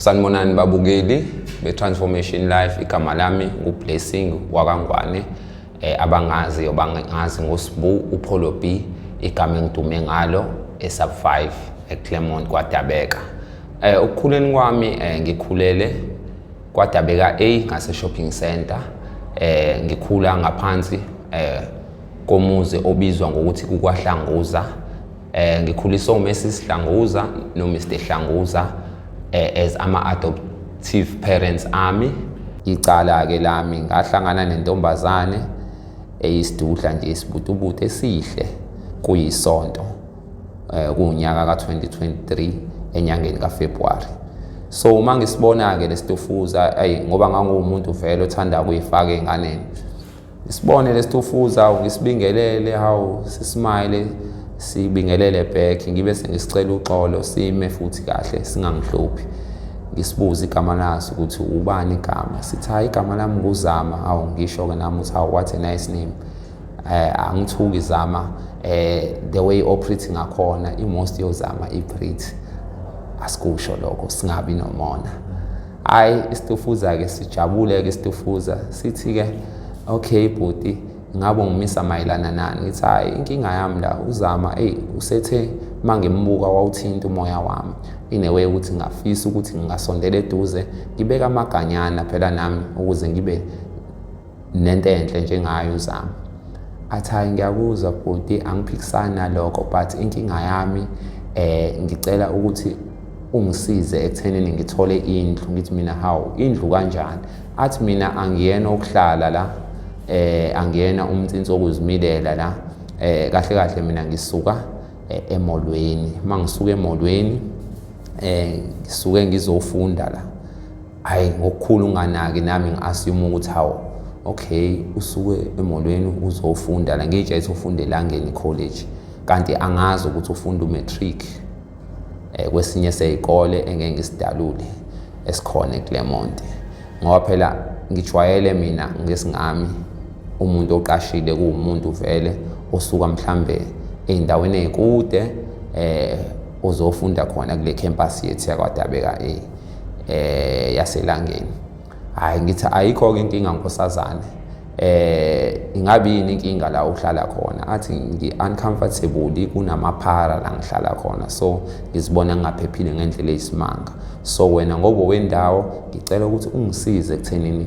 Sanibonani babukeli be-Transformation Life, igama lami ngu-Blessing Wakangwane. Abangaziyo bangazi ngoSibu uPholo B, igama engidume ngalo eSub 5 eClaremont kwaDabeka. Ukukhuleni kwami ngikhulele kwaDabeka A ngase-shopping center. Ngikhula ngaphansi komuzi obizwa ngokuthi kuKwaHlanguza. Ngikhuliswe uMrs Hlanguza noMr Hlanguza as ama-adoptive parents ami. Icala-ke lami ngahlangana nentombazane eyisidudla nje isibutubutu esihle kuyisonto kunyaka ka-2023 enyangeni kaFebruary. So uma ngisibona-ke lesitofuza ngoba ngangumuntu vele othanda ukuyifaka ey'nganeni, ngisibone lesitofuza ngisibingelele, hawu sisimile, sibingelele back, ngibe sengisicela uxolo sime futhi kahle singangihluphi. Ngisibuza igama laso ukuthi ubani igama, sithi hayi igama lami nguZama. Hawu ngisho-ke nami uthi hawu what a nice name. Angithuki Zama, the way operating ngakhona i-most yozama i-pretty, asikusho lokho singabi nomona. Hayi isitofuza-ke sijabule-ke isitofuza sithi-ke okay bhuti, ngabe ngimisa mayelana nani? Ngithi hayi inkinga yami la uZama usethe mangimbuka wawuthinta umoya wami inewe ukuthi ngafisa ukuthi ngingasondela eduze ngibeka amaganyana phela nami ukuze ngibe nento enhle njengayo uZama. Athi hayi ngiyakuzwa bhuti, angiphikisani nalokho, but inkinga yami ngicela ukuthi ungisize ekuthenini ngithole indlu. Ngithi mina hawu indlu kanjani? Athi mina angiyena okuhlala la, angiyena umtsinsi wokuzimilela la, kahle kahle mina ngisuka emolweni. Mangisuka emolweni ngisuke ngizofunda la. Hayi ngokukhulu unganaki nami ngi-assume ukuthi hawu okay usuke emolweni uzofunda la, ngijayele ufunda eLangeni College kanti angazi ukuthi ufunda umatric kwesinye seyikole engeke ngisidalule esikhona eClaremont, ngoba phela ngijwayele mina ngesingami umuntu oqashile kuwumuntu vele osuka mhlambe ey'ndaweni ey'kude ozofunda khona kule campus yethu yakwaDabeka yaseLangeni. Hayi ngithi ayikho-ke inkinga nkosazane, ingabe yini inkinga la uhlala khona? Athi ngi-uncomfortable kunamaphara la ngihlala khona, so ngizibona ngingaphephile ngendlela eyisimanga. So wena ngoba wendawo ngicela ukuthi ungisize ekuthenini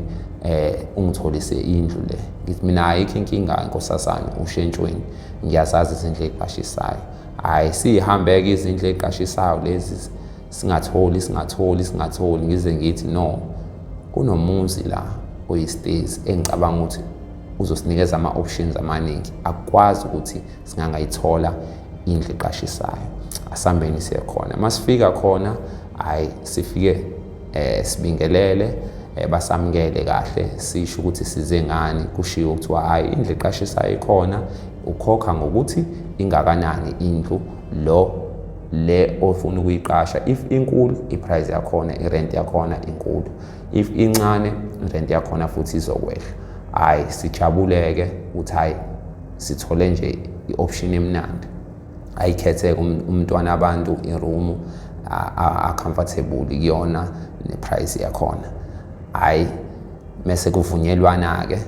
ungitholise indlu le. Ngithi mina ayikho inkinga nkosazane, ushentshweni ngiyazazi izindlu ey'qashisayo. Hayi siyihambeke izindlu ey'qashisayo lezi singatholi ngize ngithi no, kunomuzi la oyistairs engicabanga ukuthi uzosinikeza ama-options amaningi, akwazi ukuthi singangayithola indlu eqashisayo. Asambeni siye khona. Masifika khona hayi sifike sibingelele, basamukele kahle, sisho ukuthi size ngani. Kushiwo ukuthi hayi indlu eqashisayo ikhona, ukhokha ngokuthi ingakanani indlu le ofuna ukuyiqasha. If inkulu iprice yakhona, irent yakhona inkulu. If incane irent yakhona futhi izokwehla. Hayi sijabuleke ukuthi hayi sithole nje i-option emnandi. Ayikhetheke umntwana abantu iroom a-comfortable kuyona neprice yakhona. Hayi mase kuvunyelwana-ke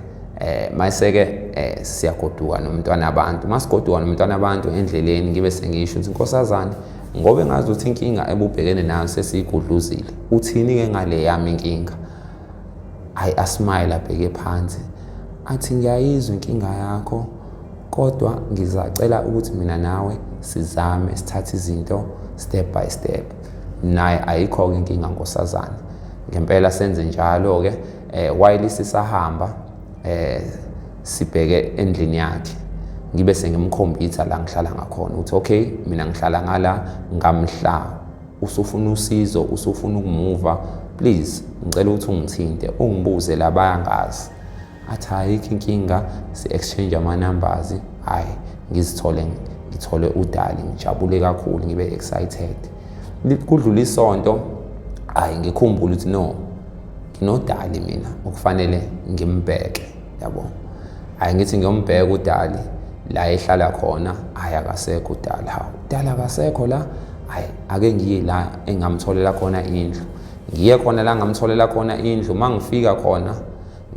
mase-ke siyagoduka nomntwana abantu. Masigoduka nomntwana abantu endleleni ngibe sengisho ukuthi nkosazane, ngoba engazi ukuthi inkinga ebubhekene nayo sesiyigudluzile, uthini-ke ngale yami inkinga? Hayi asmile abheke phansi athi ngiyayizwa inkinga yakho, kodwa ngizacela ukuthi mina nawe sizame sithathe izinto step by step. Naye ayikho-ke inkinga nkosazane. Ngempela senze njalo-ke while sisahamba sibheke endlini yakhe, ngibe sengimkhombisa la ngihlala ngakhona ukuthi okay mina ngihlala ngala ngamhla, usufuna usizo, usufuna ukumuva, please ngicela ukuthi ungithinte ungibuze la bayangazi. Athi ayikho inkinga, si-exchange ama-numbers. Hayi ngithole udali, ngijabule kakhulu, ngibe excited. Kudlula isonto hayi ngikhumbula ukuthi no, nginodali mina okufanele ngimbheke, yabo. Hayi ngithi ngiyombheka udali la ehlala khona, hayi akasekho udali. Hawu udali akasekho la? Hayi ake ngiye la engamtholela khona indlu. ngiye khona la ngamtholela khona indlu, mangifika khona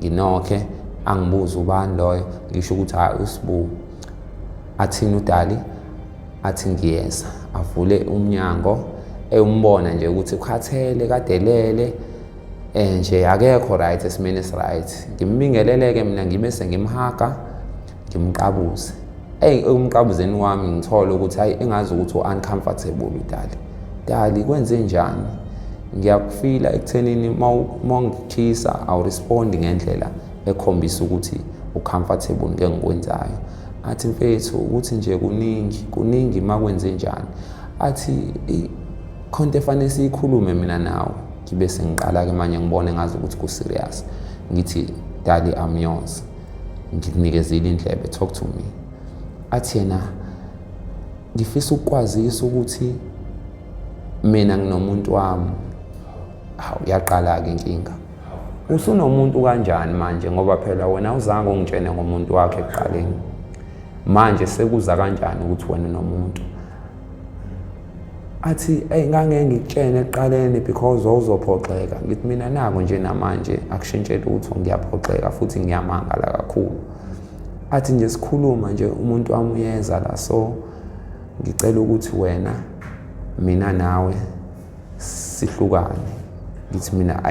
nginokhe angibuza ubani loyo, ngisho ukuthi hayi uSibu. Athini uDali? Athi ngiyeza. Avule umnyango umbona nje ukuthi ukhathele kadelele nje akekho right esimene right. Ngimbingeleleke mina ngibe sengimhaga ngimqabuze. Umqabuzeni wami ngithola ukuthi hayi engazi ukuthi uncomfortable uDali. Dali kwenze njani? Ngiyakufila ekuthenini mawungikhisa awurespondi ngendlela ekhombisa ukuthi ucomfortable ngengikwenzayo. Athi mfethu ukuthi nje kuningi makwenze njani. Athi konke fanele sikhulume mina nawe. Ngibe sengiqala ke manje ngibone ngazi ukuthi ku serious. Ngithi Dali I'm yours. Ngikunikezile indlebe, talk to me. Athi yena ngifisa ukwazisa ukuthi mina nginomuntu wami. Hawu yaqala ke inkinga. Usunomuntu kanjani manje ngoba phela wena uzange ungitshene ngomuntu wakhe ekuqaleni. Manje sekuza kanjani ukuthi wena nomuntu? Athi ngangeke ngikutshene ekuqaleni because uzophoxeka. Ngithi mina nako nje namanje akushintshela ukuthi ngiyaphoxeka futhi ngiyamangala kakhulu. Athi nje sikhuluma nje umuntu wami uyeza la, so ngicela ukuthi wena mina nawe sihlukane. Ngithi mina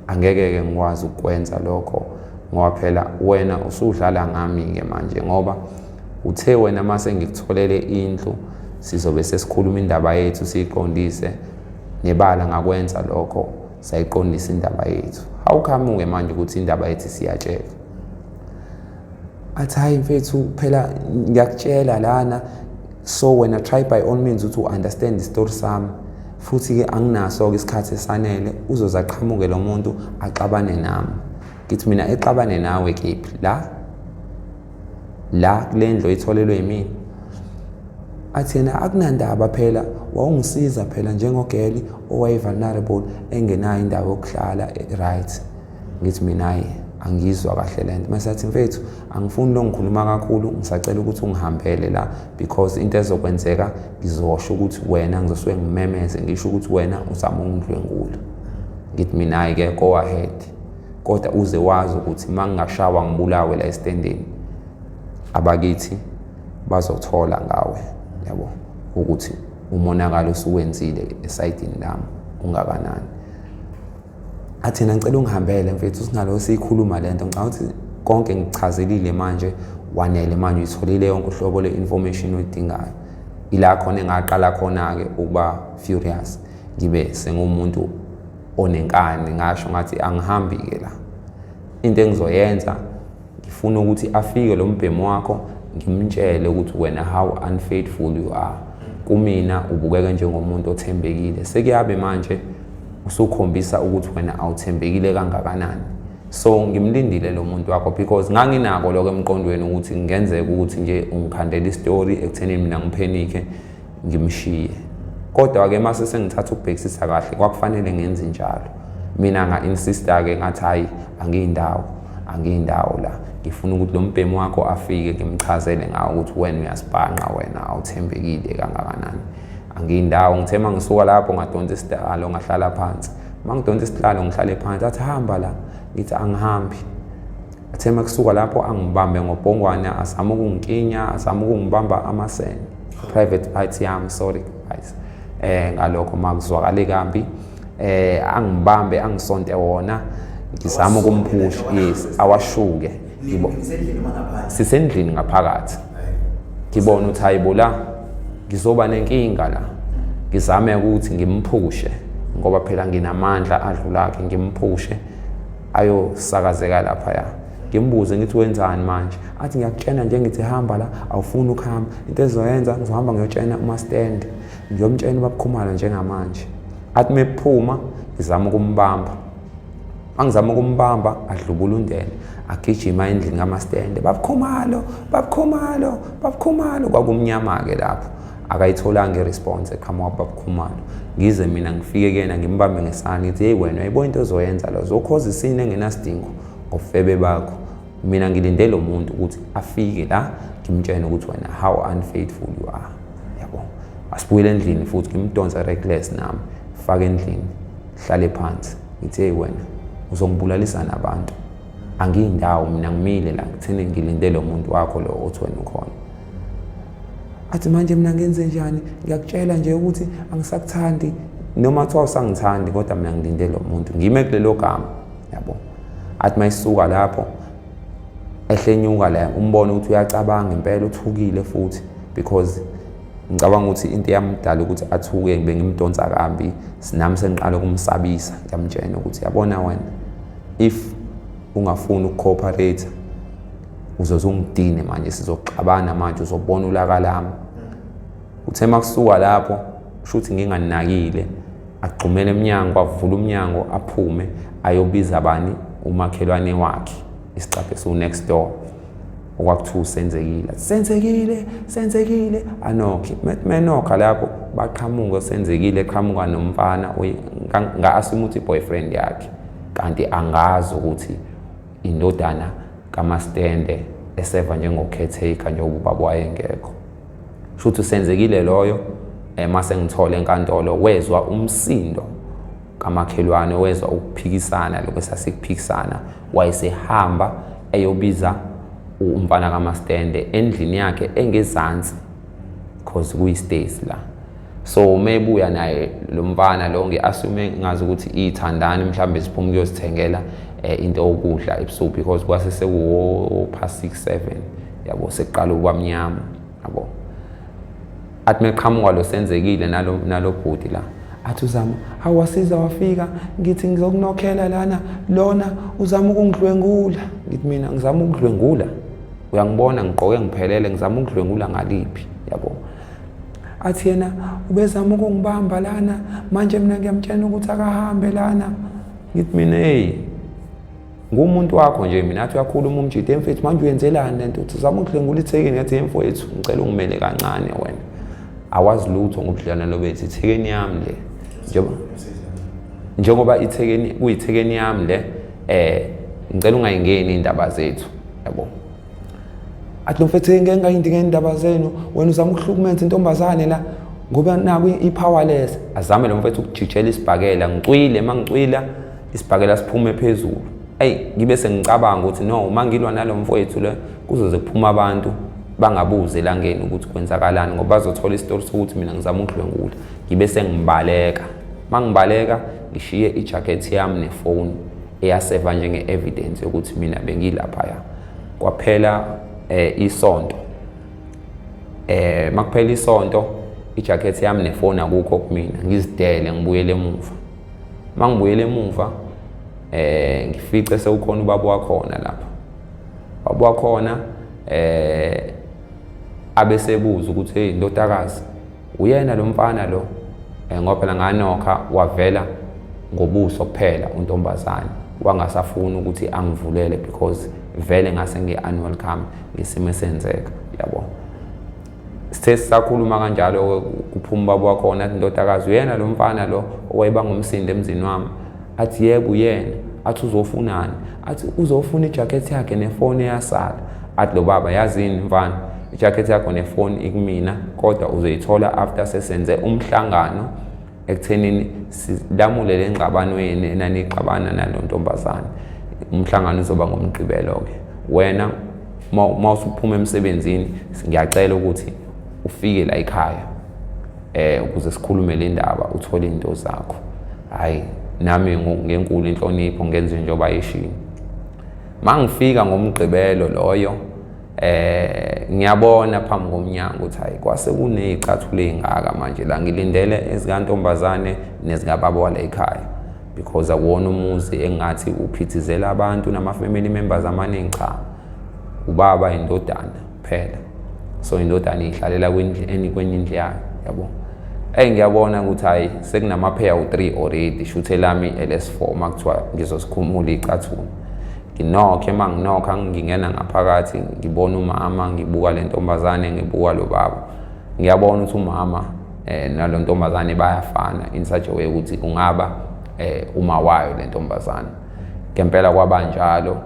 angeke ngikwazi ukwenza lokho ngoba phela wena usudlala ngami ke manje ngoba uthe wena mase ngikutholele indlu sizobe sesikhuluma indaba yethu siyiqondise nebala ngakwenza lokho sayiqondisa indaba yethu. Awukhamuke manje ukuthi indaba yethu siyatshela. Athi hayi mfethu phela ngiyakutshela lana, so wena try by all means to understand the story sami. Futhi ke anginaso ke isikhathi esanele uzoza aqhamuke lo muntu axabane nami. Ngithi mina exabane nawe kephi la kulendlo itholelwe yimina. Athi yena akunandaba phela wawungisiza phela njengogeli owaye vulnerable engenayo indawo yokuhlala right. Ngithi mina hayi angizwa kahle lento. Mase athi mfethu angifuni lo ngikhuluma kakhulu, ngisacela ukuthi ungihambele la because into ezokwenzeka ngizosho ukuthi wena ngizosuke ngimemeze ngisho ukuthi wena uzama ungidlwengula. Ngithi mina hayi ke go ahead, kodwa uze wazi ukuthi mangingashawa ngibulawe la estendeni abakithi bazothola ngawe, yabo, ukuthi umonakalo osuwenzile esayidini lami ungakanani. Athi ngicela ungihambele mfethu singalo sikhuluma lento. Ngicela ukuthi konke ngichazelile manje wanele manje uyitholile yonke uhlobo le-information oyidingayo. Ila khona engaqala khona ke ukuba furious, ngibe sengumuntu onenkani, ngasho ngathi angihambi ke la. Into engizoyenza ngifuna ukuthi afike lo mbhemu wakho ngimtshele ukuthi wena how unfaithful you are. Kumina ubukeka njengomuntu othembekile, sekuyabe manje usukhombisa ukuthi wena awuthembekile kangakanani. So ngimlindile lo muntu wakho because nganginako lokho emqondweni ukuthi ngenzeka ukuthi nje ungikhandela istory ekuthenini mina ngiphenike ngimshiye. Kodwa ke mase sengithatha ukubhekisisa kahle kwakufanele ngenze njalo. Mina nga-insista ke ngathi hayi angiyindawo la. Ngifuna ukuthi lo mbhemu wakho afike ngimchazele ngawo ukuthi wena uyasibhanqa, wena awuthembekile kangakanani. Angiyindawo. Ngithe mangisuka lapho ngadonsa isihlalo ngahlala phansi. Mangidonsa isihlalo ngihlale phansi athi hamba la. Ngithi angihambi. Athe makusuka lapho angibambe ngobhongwane azama ukungikinya, azama ukungibamba amasene. Private party yami, sorry guys. Ngalokho makuzwakale kambi. Angibambe angisonte wona ngizama ukumphusha, yes, awashuke. Sisendlini ngaphakathi. Ngibona ukuthi hayibo la ngizoba nenkinga la. Ngizame ukuthi ngimphushe ngoba phela nginamandla adlulakhe, ngimphushe ayosakazeka lapha ya. Ngimbuze ngithi wenzani manje? Athi ngiyakutshena nje ngithi hamba la, awufuni ukuhamba. Into ezoyenza ngizohamba ngiyotshena uMastand, ngiyomtshena babukhumalo njengamanje. Athi mephuma ngizama ukumbamba. Angizama ukumbamba adlubulundele, agijima endlini kaMastand. Babukhumalo kwakumnyama ke lapho. Akayitholanga iresponse ekhama wababukhumalo. Ngize mina ngifike kena ngimbambe ngesandla ngithi hey wena uyibona into ozoyenza la, uzokhoza isine engenasidingo ngofebe bakho. Mina ngilinde lo muntu ukuthi afike la ngimtshene ukuthi wena how unfaithful you are, yabo. Asibuyele endlini futhi ngimdonsa reckless nami faka endlini. hlale phansi ngithi hey wena uzongibulalisa nabantu angiyindawo mina ngimile la kutheni ngilinde lo muntu wakho lo othi wena ukhona athi manje mina ngenze njani ngiyakutshela nje ukuthi angisakuthandi noma kuthiwa usangithandi kodwa mina ngilinde lo muntu ngime kulelo gama yabo athi mayisuka lapho ehlenyuka la umbone ukuthi uyacabanga impela uthukile futhi because ngicabanga ukuthi into yamdala ukuthi athuke bengimdonsa kambi sinami sengiqala ukumsabisa ngiyamtshela ukuthi yabona wena if ungafuni ukucooperate uzozungidine manje sizoxabana manje uzobona ulaka lami uthe makusuka lapho shuthi nginganakile agxumele eminyango avula umnyango aphume ayobiza abani umakhelwane wakhe isicaphe so next door okwakuthiwa senzekile anokhi menokha lapho baqhamuka senzekile eqhamuka nomfana nga-assume ukuthi boyfriend yakhe kanti angazi ukuthi indodana kaMastende eseva njengo-caretaker njengoba ubaba wayengekho shuthi senzekile loyo mase ngithola enkantolo wezwa umsindo kamakhelwane wezwa ukuphikisana lokho sasikuphikisana wayesehamba eyobiza umfana kaMastende endlini yakhe engezansi because kuyi-stairs la so mebuya naye lo mfana lo ngi-assume ngazi ukuthi ithandani mhlawumbe siphume kuyosithengela into okudla ebusuku because kwase sekuwo-past 6-7 yabo sekuqala ukwamnyama yabo athi meqhamuka lo senzekile nalo bhudi la athi uzama awasiza wafika ngithi ngizokunokhela lana lona uzama ukungidlwengula ngithi mina ngizama ukudlwengula uyangibona ngigqoke ngiphelele ngizama ukudlwengula ngaliphi yabo athi yena ubezama ukungibamba lana manje mina ngiyamtshela ukuthi akahambe lana ngithi mina hey ngumuntu wakho nje mina athi uyakhuluma umjide mfethu manje uyenzelani lento uthi uzama ukudlwengula ithekeni yathi mfowethu ngicela ungimele kancane wena awazi lutho ngobudlelwano lobethi ithekeni yami le njengoba ithekeni kuyithekeni yami le ngicela ungayingeni indaba zethu yabo athi lo mfethu ngeke ngayindingeni indaba zenu wena uzama ukuhlukumeza intombazane la ngoba naku ipowerless azame lo mfethu ukujijela isibhakela ngicwile mangicwila isibhakela siphume phezulu ngibe sengicabanga ukuthi no mangilwa nalo mfowethu le kuzoze kuphuma abantu bangabuze la ngeni ukuthi kwenzakalani ngoba bazothola isitori sokuthi mina ngizama ukudlwengula ngibe sengibaleka mangibaleka ngishiye ijacket yami nefone eyaseva njenge-evidence yokuthi mina bengilaphaya kwaphela isonto makuphela isonto ijacket yami nefone akukho kumina ngizidele ngibuyele emuva mangibuyele emuva ngifice sewukhona ubaba wakhona lapha ubaba wakhona abesebuza ukuthi hey ndodakazi uyena lo mfana lo ngoba phela nganokha wavela ngobuso kuphela untombazane wangasafuna ukuthi angivulele because vele ngase ngi-unwelcome ngesimo esenzeka yabo sithe sisakhuluma kanjalo kuphuma ubaba wakhona athi ndodakazi uyena lo mfana lo owayeba ngumsindo emzini wami athi yebo uyena athi uzofunani athi uzofuna ijacket yakhe nefone eyasala athi lo baba yazini mfana ijacket yakho nefone ikumina kodwa uzoyithola after sesenze umhlangano ekuthenini silamule lengxabanweni enanixabana nalo ntombazane umhlangano uzoba ngomgqibelo ke wena mawusuphuma emsebenzini ngiyacela ukuthi ufike la ekhaya ukuze sikhulume le ndaba uthole into zakho hayi nami ngenkulu inhlonipho ngenze njengoba yeshini mangifika ngomgqibelo loyo ngiyabona phambi komnyango ukuthi hayi kwase kunezicathulo ezingaka manje la ngilindele ezikantombazane nezingababa wala ekhaya because akuwona umuzi engathi uphithizela abantu nama-family members amaningi cha ubaba indodana phela so indodana ihlalela kwenye indlu yayo yabo ngiyabona ukuthi hayi sekunama-pair u-3 already shuthe lami LS4 makuthiwa ngizosikhumula icathulo nginokhe manginokha ngingena ngaphakathi ngibona umama ngibuka le ntombazane ngibuka lo baba ngiyabona ukuthi umama nalo ntombazane bayafana in such a way ukuthi ungaba uma wayo le ntombazane ngempela kwabanjalo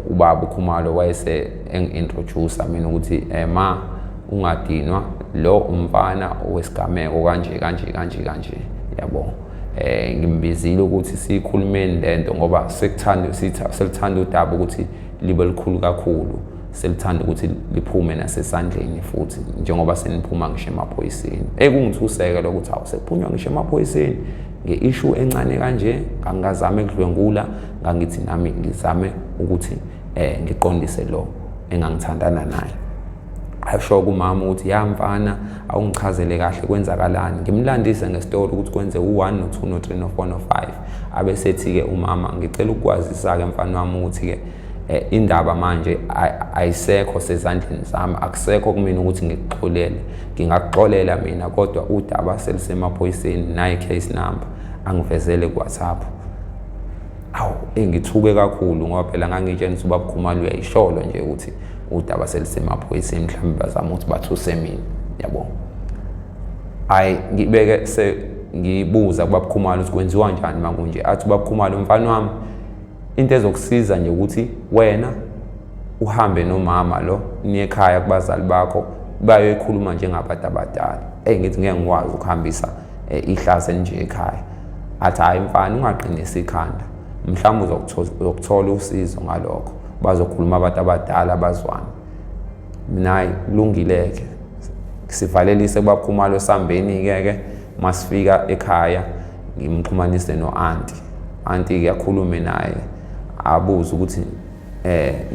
ubaba uKhumalo wayese engi-introduce mina ukuthi ma ungadinwa lo umfana owesigameko kanje yabo ngimbizile ukuthi sikhulumeni lento ngoba selithanda udaba ukuthi libe likhulu kakhulu, selithanda ukuthi liphume nasesandleni futhi njengoba seniphuma ngisho emaphoyiseni. Kungithuseka lokuthi sekuphunywa ngisho emaphoyiseni nge-issue encane kanje. Ngangazame ukudlwengula, ngangithi nami ngizame ukuthi ngiqondise lo engangithandana naye. Ayisho kumama ukuthi ya mfana awungichazele kahle kwenzakalani, ngimlandise ngestory ukuthi kwenze u1 no2 no3 no4 no5. Abesethi-ke umama ngicela ukukwazisa-ke mfana wami ukuthi-ke indaba manje ayisekho sezandleni zami, akusekho kumina ukuthi ngikuxolele. Ngingakuxolela mina kodwa udaba selisemaphoyiseni nayi case number angivezele ku-WhatsApp. Ngithuke kakhulu ngoba phela ngangitshela ubaba Khumalo uyayisholo nje ukuthi udaba selisemaphoyiseni, mhlawumbe bazama ukuthi bathuse mina, yabo. Ngibeke ngibuza kubaba Khumalo ukuthi kwenziwa njani makunje. Athi ubaba Khumalo mfana wami into ezokusiza nje ukuthi wena uhambe nomama lo niye ekhaya kubazali bakho bayoyikhuluma njengabantu abadala. Ngithi ngeke ngikwazi ukuhambisa ihlazo nje ekhaya. Athi hayi mfana ungaqinisa ikhanda, mhlawumbe uzokuthola usizo ngalokho, bazokhuluma abantu abadala abazwana. Nayi kulungileke sivalelise kubaba Khumalo sambeni-ke masifika ekhaya ngimxhumanise no-anti yakhulume naye abuze ukuthi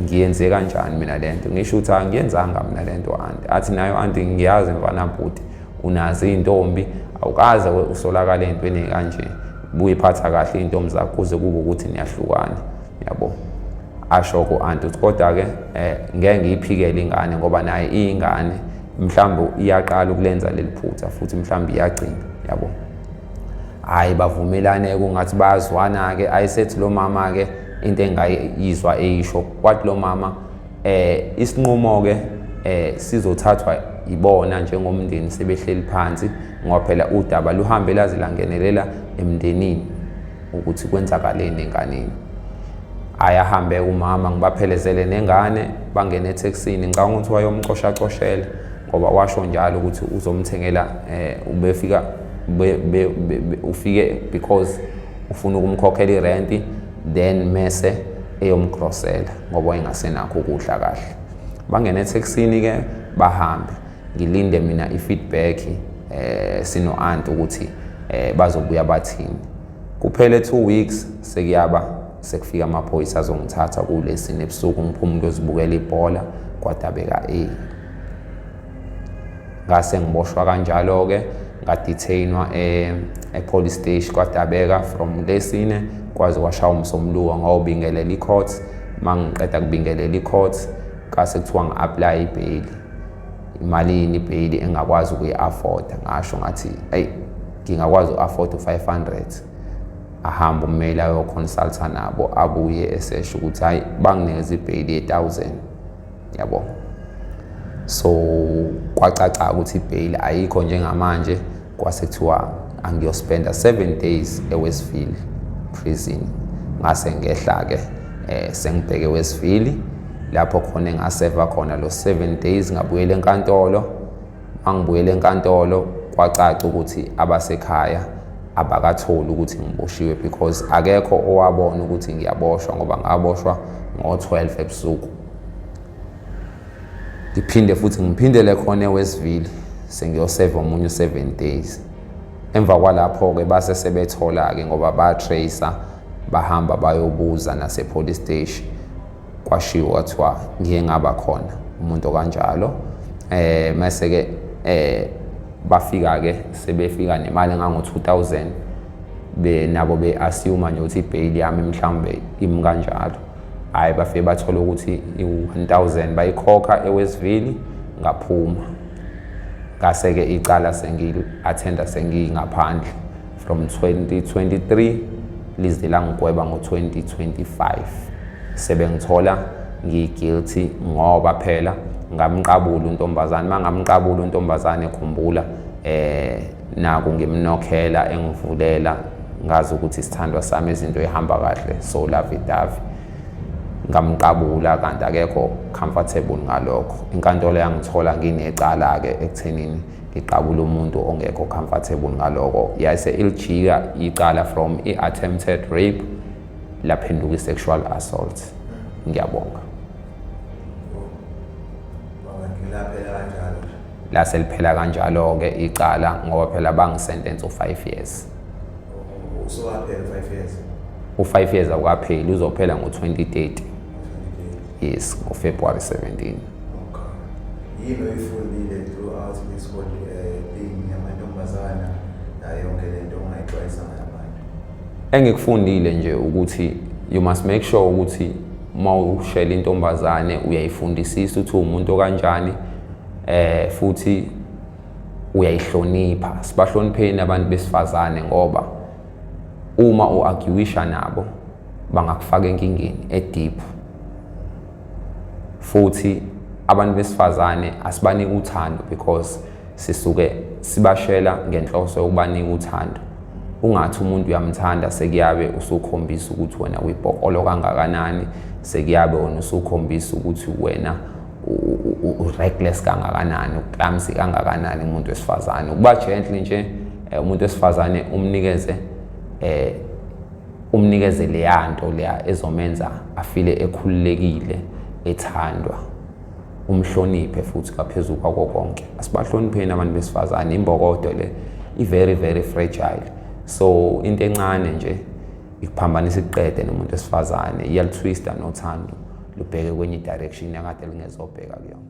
ngiyenze kanjani mina lento. Ngisho ukuthi angiyenzanga mina lento anti. Athi nayo anti ngiyazi mfana bhuti unazi intombi awukaze usolakala entweni kanje, buyiphatha kahle intombi zakho kuze kube ukuthi niyahlukana, yabo. Asho ku-anti ukuthi kodwa-ke ngeke ngiyiphikele ingane ngoba naye iyingane, mhlawumbe iyaqala ukulenza leli phutha futhi mhlawumbe iyagcina, yabo. Bavumelane kungathi bayazwana-ke. Ayisethi lo mama-ke into engayizwa eyisho kwathi lo mama isinqumo-ke sizothathwa ibona njengomndeni sebehleli phansi ngoba phela udaba luhambe laze langenelela emndenini ukuthi kwenzakaleni enganeni. Ahambe umama ngibaphelezele nengane bangene eTexini. Ngicabanga ukuthi wayomcoshacoshela ngoba washo njalo ukuthi uzomthengela ubefika ufike because ufuna ukumkhokhela irenti then mese eyomgrosela ngoba wayengasenakho ukudla kahle. Bangene eTexini-ke bahambe. Ngilinde mina i-feedback sino-anti ukuthi bazobuya bathini. Kuphele 2 weeks sekufika amaphoyisa azongithatha kulesine ebusuku ngiphume ngiyozibukela ibhola kwaDabeka A. Ngase ngiboshwa kanjalo-ke ngadetainwa e-police station kwaDabeka from lesine kwaze kwashaya umsombuluko ngawubingelela i-court. Mangiqeda kubingelela i-court kase kuthiwa ngi-apply i-bail. Imalini i-bail engakwazi ukuyi-afforda. Ngasho ngathi ngingakwazi u-afford 500. Ahamba ummeli ayoconsulta nabo abuye esesho ukuthi hayi banginikeza i-bail ye-1000, yabo. So kwacaca ukuthi i-bail ayikho njengamanje, kwase kuthiwa angiyospenda 7 days eWestville prison. Ngase ngehla-ke sengibheke eWestville lapho khona engaseva khona lo 7 days. Ngabuyela enkantolo. Mangibuyela enkantolo kwacaca ukuthi abasekhaya abakatholi ukuthi ngiboshiwe because akekho owabona ukuthi ngiyaboshwa ngoba ngaboshwa ngo-12 ebusuku. Ngiphinde futhi ngiphindele khona eWestville sengiyoseva omunye 7 days. Emva kwalapho-ke base sebethola-ke ngoba batracer bahamba bayobuza nase-police station. Kwashiwo kwathiwa ngiye ngaba khona umuntu okanjalo. Mase-ke bafika-ke sebefika nemali engango-2000 nabo be-assume nje ukuthi i-bail yami mhlawumbe imi kanjalo. Bafike bathola ukuthi i-1000 bayikhokha eWestville ngaphuma. Ngase-ke icala sengili-attenda sengingaphandle from 2023 lize langigweba ngo-2025. Sebengithola ngi-guilty ngoba phela ngamqabula untombazane. Mangamqabula untombazane khumbula naku ngimnokhela engivulela ngazi ukuthi isithandwa sami izinto ehamba kahle so lavidavi. Ngamqabula kanti akekho comfortable ngalokho. Inkantolo yangithola nginecala-ke ekuthenini ngiqabula umuntu ongekho comfortable ngaloko yase ilijika iqala from i-attempted rape laphenduka i-sexual assault. Ngiyabonga. Lase liphela kanjalo-ke icala ngoba phela bangisentence u5 years. Usowaphela 5 years? U5 years awukapheli, uzophela ngo-2030. Yes, ngoFebruary 17. Okay. Yini oyifundile throughout this whole thing yamantombazana yonke lento ongayixwayisa ngabantu? Engikufundile nje ukuthi you must make sure ukuthi uma ushela intombazane uyayifundisisa ukuthi umuntu kanjani futhi uyayihlonipha. Sibahlonipheni abantu besifazane ngoba uma uarguisha nabo bangakufaka enkingeni edeep. Futhi abantu besifazane asibanike uthando because sisuke sibashela ngenhloso yokubanika uthando. Ungathi umuntu uyamthanda sekuyabe usukhombisa ukuthi wena uyibhokolo kangakanani, sekuyabe wena usukhombisa ukuthi wena reckless kangakanani, uclamsy kangakanani umuntu wesifazane. Ukuba gentle nje umuntu wesifazane umnikeze leyanto leya ezomenza afile ekhululekile, ethandwa, umhloniphe futhi kaphezulu kwako konke. Asibahlonipheni abantu besifazane, imbokodo le very very fragile. So into encane nje ikuphambanisa iqede nomuntu wesifazane, iyalitwista nothando lubheke kwenye direction yakade lingezobheka kuyona.